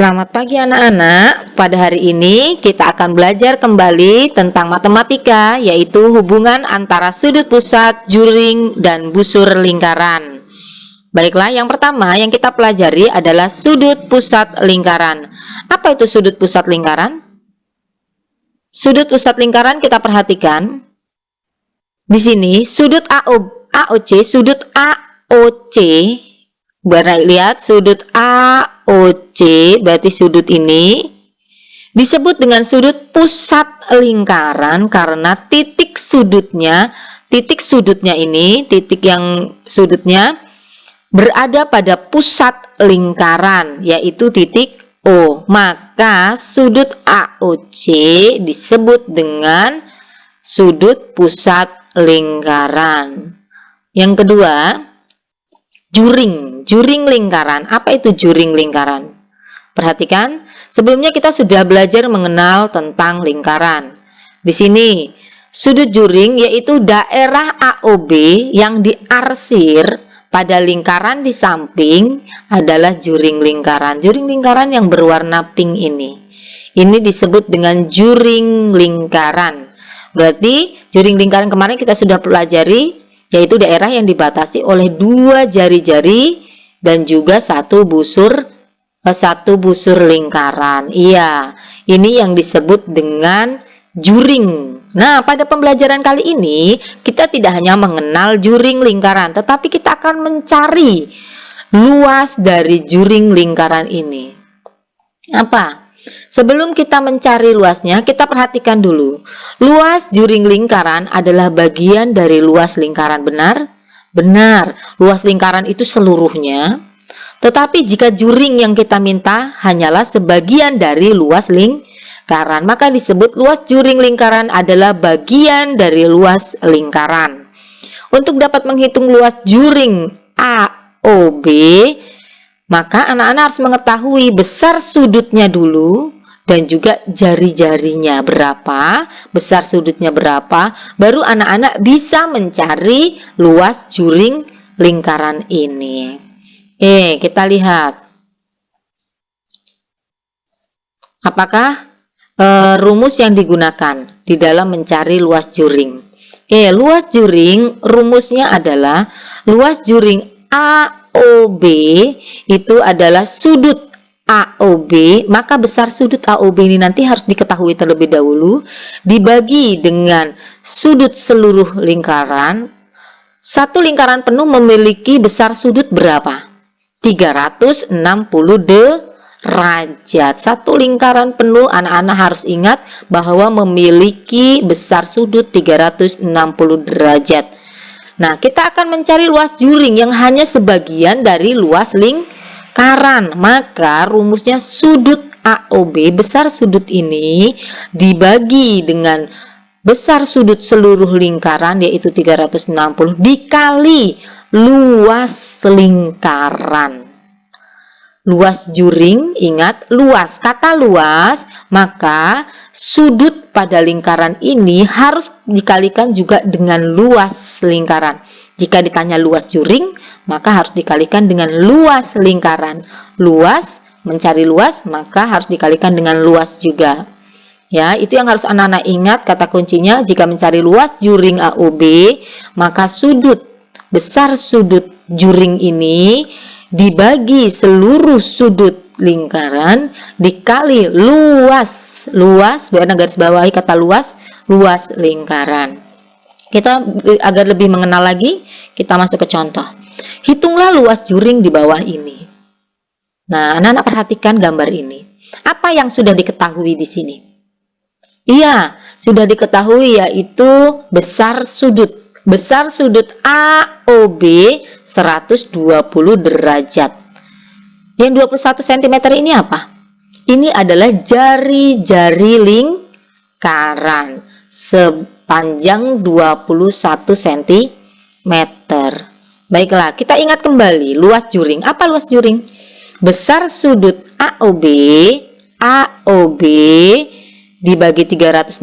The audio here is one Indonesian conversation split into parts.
Selamat pagi anak-anak. Pada hari ini kita akan belajar kembali tentang matematika, yaitu hubungan antara sudut pusat, juring, dan busur lingkaran. Baiklah, yang pertama yang kita pelajari adalah sudut pusat lingkaran. Apa itu sudut pusat lingkaran? Sudut pusat lingkaran kita perhatikan. Di sini sudut AOC, sudut AOC. Lihat sudut AOC, berarti sudut ini disebut dengan sudut pusat lingkaran karena titik sudutnya ini, titik yang sudutnya berada pada pusat lingkaran, yaitu titik O. Maka sudut AOC disebut dengan sudut pusat lingkaran. Yang kedua, juring lingkaran. Apa itu juring lingkaran? Perhatikan, sebelumnya kita sudah belajar mengenal tentang lingkaran. Di sini, sudut juring yaitu daerah AOB yang diarsir pada lingkaran di samping adalah juring lingkaran. Juring lingkaran yang berwarna pink ini. Ini disebut dengan juring lingkaran. Berarti juring lingkaran kemarin kita sudah pelajari, yaitu daerah yang dibatasi oleh dua jari-jari dan juga satu busur lingkaran. Iya, ini yang disebut dengan juring. Nah, pada pembelajaran kali ini kita tidak hanya mengenal juring lingkaran, tetapi kita akan mencari luas dari juring lingkaran ini. Apa? Sebelum kita mencari luasnya, kita perhatikan dulu. Luas juring lingkaran adalah bagian dari luas lingkaran, benar? Benar, luas lingkaran itu seluruhnya. Tetapi jika juring yang kita minta hanyalah sebagian dari luas lingkaran, maka disebut luas juring lingkaran adalah bagian dari luas lingkaran. Untuk dapat menghitung luas juring AOB, maka anak-anak harus mengetahui besar sudutnya dulu dan juga jari-jarinya berapa, besar sudutnya berapa, baru anak-anak bisa mencari luas juring lingkaran ini. Kita lihat. Apakah rumus yang digunakan di dalam mencari luas juring? Luas juring rumusnya adalah luas juring AOB itu adalah sudut AOB, maka besar sudut AOB ini nanti harus diketahui terlebih dahulu, dibagi dengan sudut seluruh lingkaran. Satu lingkaran penuh memiliki besar sudut berapa? 360 derajat. Satu lingkaran penuh, anak-anak harus ingat bahwa memiliki besar sudut 360 derajat. Nah, kita akan mencari luas juring yang hanya sebagian dari luas lingkaran. Maka rumusnya sudut AOB, besar sudut ini dibagi dengan besar sudut seluruh lingkaran yaitu 360 dikali luas lingkaran. Luas juring, ingat luas, kata luas, maka sudut pada lingkaran ini harus dikalikan juga dengan luas lingkaran. Jika ditanya luas juring, maka harus dikalikan dengan luas lingkaran. Luas, mencari luas, maka harus dikalikan dengan luas juga. Ya, itu yang harus anak-anak ingat, kata kuncinya. Jika mencari luas juring AOB, maka besar sudut juring ini dibagi seluruh sudut lingkaran dikali luas garis bawahi kata luas lingkaran. Kita agar lebih mengenal lagi, kita masuk ke contoh. Hitunglah luas juring di bawah ini. Nah, anak-anak perhatikan gambar ini. Apa yang sudah diketahui di sini? Iya, sudah diketahui yaitu besar sudut AOB 120 derajat. Yang 21 cm ini apa? Ini adalah jari-jari lingkaran sepanjang 21 cm. Baiklah, kita ingat kembali luas juring. Apa luas juring? Besar sudut AOB dibagi 360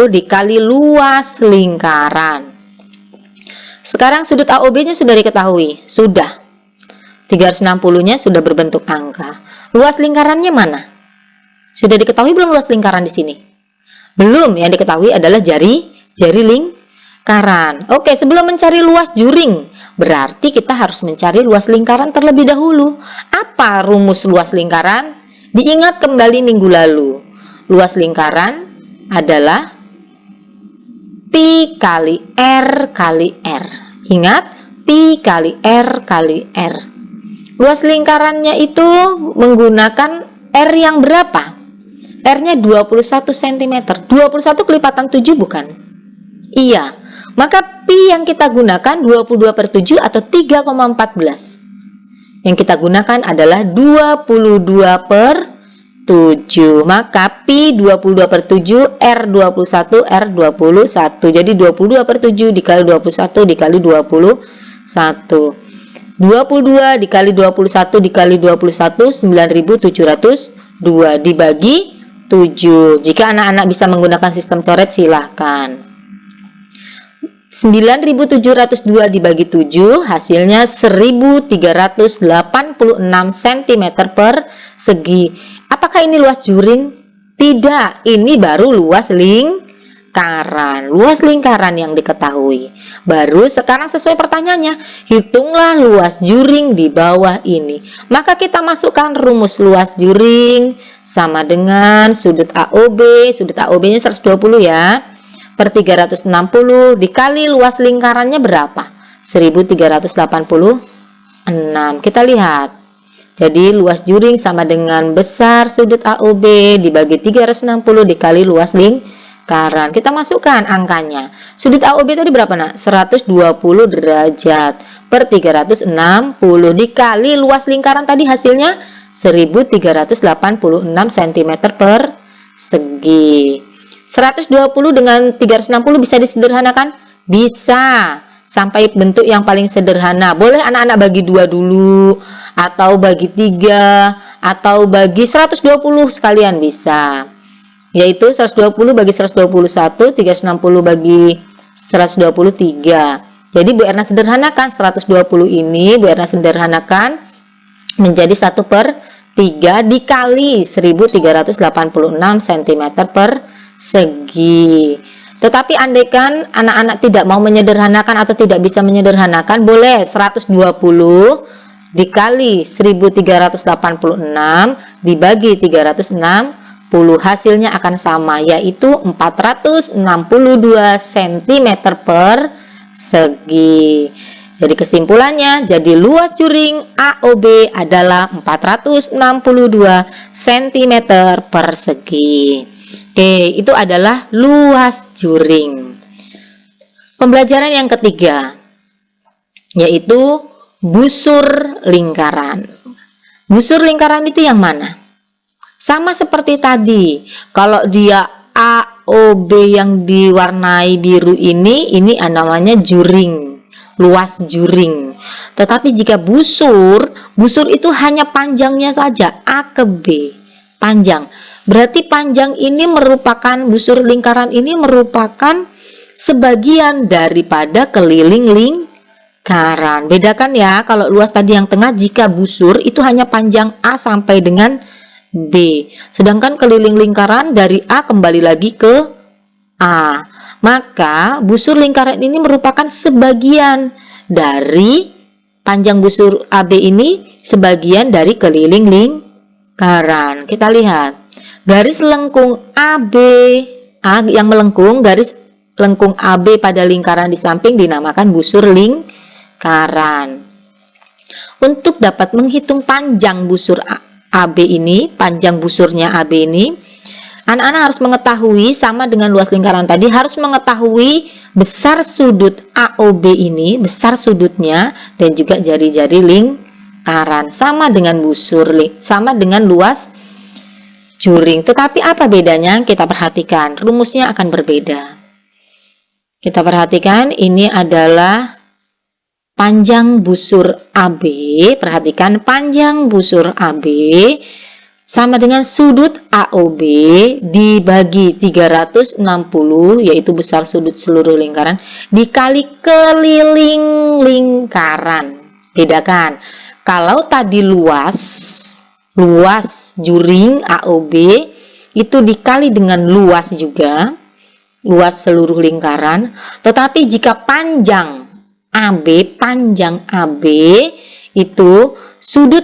dikali luas lingkaran. Sekarang sudut AOB-nya sudah diketahui. Sudah. 360-nya sudah berbentuk angka. Luas lingkarannya mana? Sudah diketahui belum luas lingkaran di sini? Belum, yang diketahui adalah jari lingkaran. Oke, sebelum mencari luas juring, berarti kita harus mencari luas lingkaran terlebih dahulu. Apa rumus luas lingkaran? Diingat kembali minggu lalu. Luas lingkaran adalah Pi kali R kali R. Ingat, Pi kali R kali R. Luas lingkarannya itu menggunakan R yang berapa? R-nya 21 cm. 21 kelipatan 7 bukan? Iya. Maka Pi yang kita gunakan 22/7 atau 3,14. Yang kita gunakan adalah 22/7. Maka Pi 22/7, R21, R21. Jadi 22/7 dikali 21 dikali 21. 22 dikali 21 dikali 21, 9.702 dibagi 7. Jika anak-anak bisa menggunakan sistem coret, silahkan. 9.702 dibagi 7, hasilnya 1.386 cm per segi. Apakah ini luas juring? Tidak, ini baru luas lingkaran. Luas lingkaran yang diketahui. Baru sekarang sesuai pertanyaannya, hitunglah luas juring di bawah ini. Maka kita masukkan rumus luas juring sama dengan sudut AOB. Sudut AOB-nya 120 ya. Per 360 dikali luas lingkarannya berapa? 1386. Kita lihat. Jadi luas juring sama dengan besar sudut AOB dibagi 360 dikali luas lingkaran. Kita masukkan angkanya. Sudut AOB tadi berapa, Nak? 120 derajat per 360 dikali luas lingkaran tadi hasilnya 1386 cm per segi. 120 dengan 360 bisa disederhanakan? Bisa. Sampai bentuk yang paling sederhana. Boleh anak-anak bagi 2 dulu, atau bagi 3, atau bagi 120 sekalian bisa. Yaitu 120 bagi 121, 360 bagi 123. Jadi Bu Erna sederhanakan 120 ini, Bu Erna sederhanakan menjadi 1/3 dikali 1386 cm per segi. Tetapi andaikan anak-anak tidak mau menyederhanakan atau tidak bisa menyederhanakan, boleh 120 dikali 1386 dibagi 360, hasilnya akan sama, yaitu 462 cm per segi. Jadi kesimpulannya, jadi luas juring AOB adalah 462 cm per segi. Oke, itu adalah luas juring. Pembelajaran yang ketiga, yaitu busur lingkaran. Busur lingkaran itu yang mana? Sama seperti tadi, kalau dia AOB yang diwarnai biru ini namanya juring. Luas juring. Tetapi jika busur itu hanya panjangnya saja, A ke B, panjang. Berarti panjang ini merupakan, busur lingkaran ini merupakan sebagian daripada keliling lingkaran. Bedakan ya, kalau luas tadi yang tengah, jika busur itu hanya panjang A sampai dengan B. Sedangkan keliling lingkaran dari A kembali lagi ke A. Maka busur lingkaran ini merupakan sebagian dari panjang busur AB ini, sebagian dari keliling lingkaran. Kita lihat. Garis lengkung AB A yang melengkung, garis lengkung AB pada lingkaran di samping dinamakan busur lingkaran. Untuk dapat menghitung panjang busur AB ini, panjang busurnya AB ini, anak-anak harus mengetahui, sama dengan luas lingkaran tadi, harus mengetahui besar sudut AOB ini, besar sudutnya, dan juga jari-jari lingkaran, sama dengan busur, sama dengan luas juring. Tetapi apa bedanya? Kita perhatikan, rumusnya akan berbeda. Kita perhatikan, ini adalah panjang busur AB. Perhatikan, panjang busur AB sama dengan sudut AOB dibagi 360, yaitu besar sudut seluruh lingkaran, dikali keliling lingkaran. Bedakan, kalau tadi luas luas juring AOB itu dikali dengan luas juga, luas seluruh lingkaran. Tetapi jika panjang AB itu sudut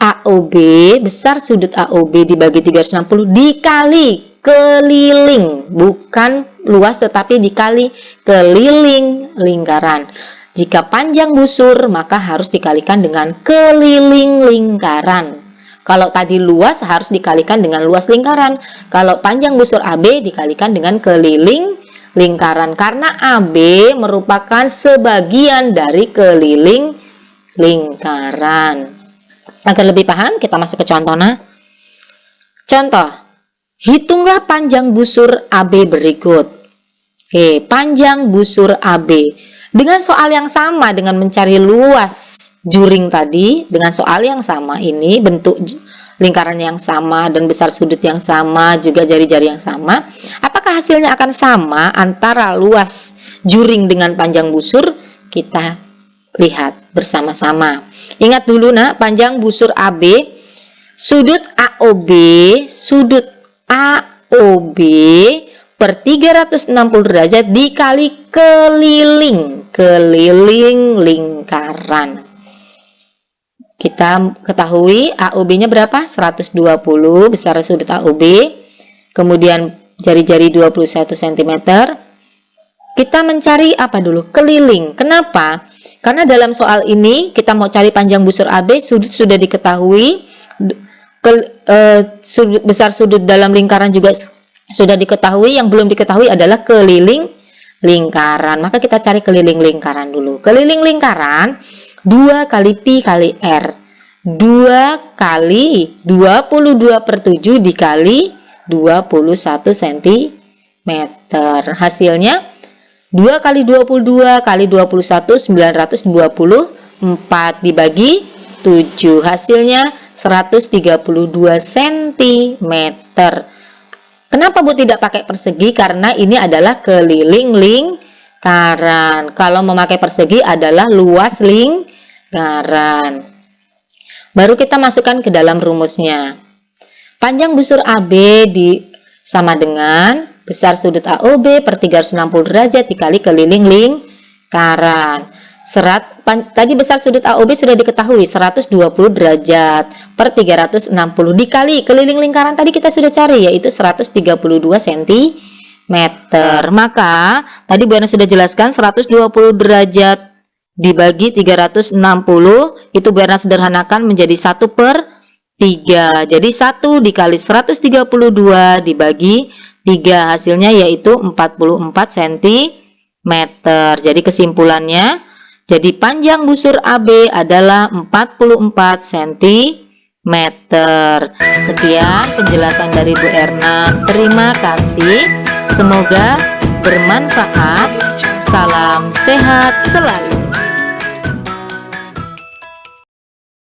AOB, besar sudut AOB dibagi 360 dikali keliling, bukan luas tetapi dikali keliling lingkaran. Jika panjang busur maka harus dikalikan dengan keliling lingkaran. Kalau tadi luas harus dikalikan dengan luas lingkaran. Kalau panjang busur AB dikalikan dengan keliling lingkaran. Karena AB merupakan sebagian dari keliling lingkaran. Agar lebih paham, kita masuk ke contohnya. Contoh, hitunglah panjang busur AB berikut. Oke, panjang busur AB. Dengan soal yang sama, dengan mencari luas juring tadi, dengan soal yang sama ini, bentuk lingkaran yang sama dan besar sudut yang sama, juga jari-jari yang sama, apakah hasilnya akan sama antara luas juring dengan panjang busur? Kita lihat bersama-sama. Ingat dulu nak, panjang busur AB, sudut AOB per 360 derajat dikali keliling lingkaran. Kita ketahui AOB-nya berapa? 120, besar sudut AOB. Kemudian jari-jari 21 cm. Kita mencari apa dulu? Keliling. Kenapa? Karena dalam soal ini kita mau cari panjang busur AB, sudut sudah diketahui, besar sudut dalam lingkaran juga sudah diketahui, yang belum diketahui adalah keliling lingkaran. Maka kita cari keliling lingkaran dulu. Keliling lingkaran 2 kali pi kali r. 2 kali 22/7 dikali 21 cm. Hasilnya 2 kali 22 kali 21 924 dibagi 7. Hasilnya 132 cm. Kenapa Bu tidak pakai persegi? Karena ini adalah keliling lingkaran. Kalau memakai persegi adalah luas lingkaran. Baru kita masukkan ke dalam rumusnya. Panjang busur AB sama dengan besar sudut AOB per 360 derajat dikali keliling lingkaran. Tadi besar sudut AOB sudah diketahui 120 derajat per 360 dikali keliling lingkaran tadi kita sudah cari, yaitu 132 cm. Maka tadi Bu Erna sudah jelaskan 120 derajat dibagi 360 itu Bu Erna sederhanakan menjadi 1/3. Jadi 1 dikali 132 dibagi 3, hasilnya yaitu 44 cm. Jadi kesimpulannya, jadi panjang busur AB adalah 44 cm. Sekian penjelasan dari Bu Erna. Terima kasih. Semoga bermanfaat. Salam sehat selalu.